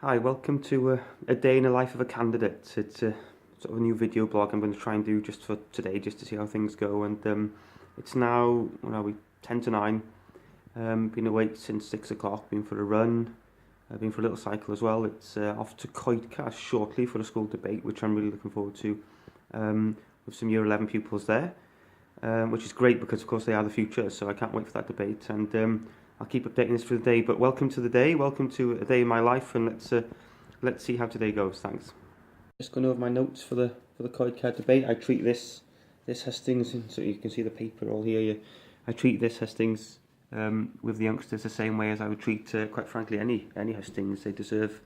Hi, welcome to a day in the life of a candidate. It's a sort of a new video blog I'm going to try and do just for today, just to see how things go. And it's now, what are we, 10 to 9. Been awake since 6 o'clock, been for a run, been for a little cycle as well. It's off to Coedcas shortly for a school debate, which I'm really looking forward to, with some Year 11 pupils there, which is great because, of course, they are the future, so I can't wait for that debate. And I'll keep updating this for the day, but welcome to the day, welcome to a day in my life, and let's see how today goes. Thanks. Just going over my notes for the Coedcas debate. I treat this hustings, so you can see the paper all here. I treat this hustings with the youngsters the same way as I would treat, quite frankly, any hustings. They deserve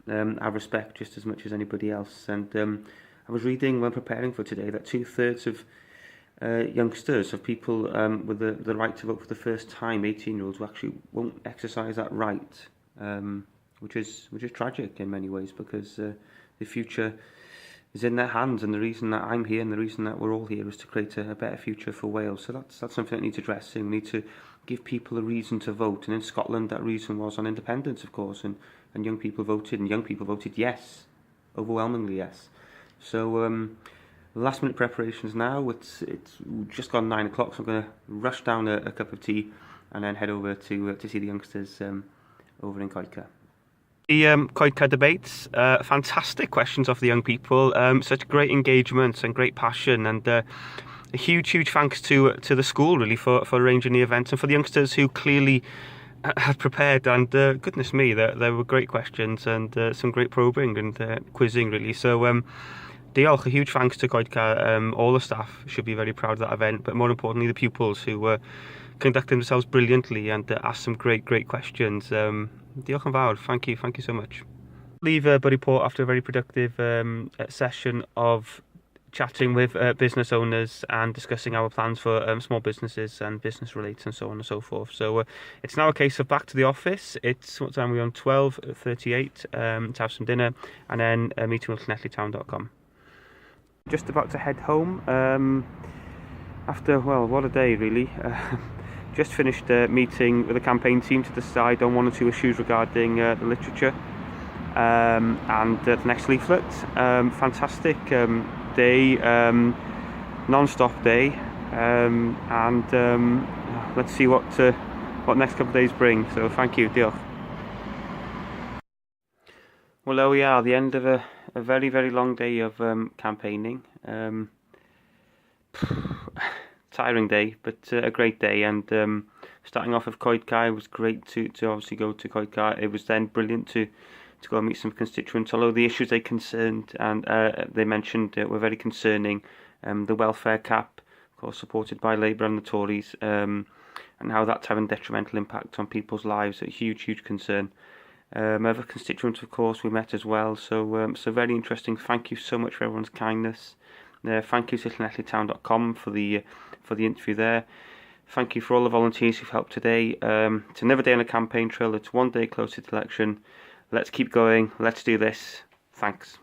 our respect just as much as anybody else. And I was reading when preparing for today that 2/3 of youngsters, of people with the right to vote for the first time, 18-year-olds, who actually won't exercise that right, which is tragic in many ways, because the future is in their hands, and the reason that I'm here and the reason that we're all here is to create a better future for Wales. So that's something that needs addressing. We need to give people a reason to vote, and in Scotland that reason was on independence, of course, and young people voted yes, overwhelmingly yes. So last minute preparations now. It's just gone 9 o'clock, so I'm going to rush down a cup of tea and then head over to see the youngsters over in Coedcas. The Coedcas debates, fantastic questions off the young people, such great engagement and great passion, and a huge thanks to the school really for arranging the event, and for the youngsters who clearly had prepared, and goodness me, there were great questions and some great probing and quizzing really. So diolch, a huge thanks to Coedcas. All the staff should be very proud of that event, but more importantly the pupils who conducted themselves brilliantly and asked some great questions. Diolch yn fawr, thank you so much. Leave Buryport after a very productive session of chatting with business owners and discussing our plans for small businesses and business relates and so on and so forth. So it's now a case of back to the office. It's, what time are we on, 12:38, to have some dinner, and then a meeting with llanelli.com. Just about to head home after, well, what a day really. Just finished a meeting with the campaign team to decide on 1 or 2 issues regarding the literature and the next leaflet. Fantastic day, non-stop day, and let's see what next couple of days bring. So thank you, diolch. Well, there we are, the end of a very long day of campaigning. Tiring day, but a great day. And starting off with Coedcas, it was great to obviously go to Coedcas. It was then brilliant to go and meet some constituents, although the issues they concerned and they mentioned were very concerning. The welfare cap, of course, supported by Labour and the Tories, and how that's having a detrimental impact on people's lives, a huge concern. Other constituents, of course, we met as well, so very interesting. Thank you so much for everyone's kindness. Thank you to Llanelli.com for the interview there. Thank you for all the volunteers who've helped today. It's another day on a campaign trail. It's one day closer to election. Let's keep going. Let's do this. Thanks.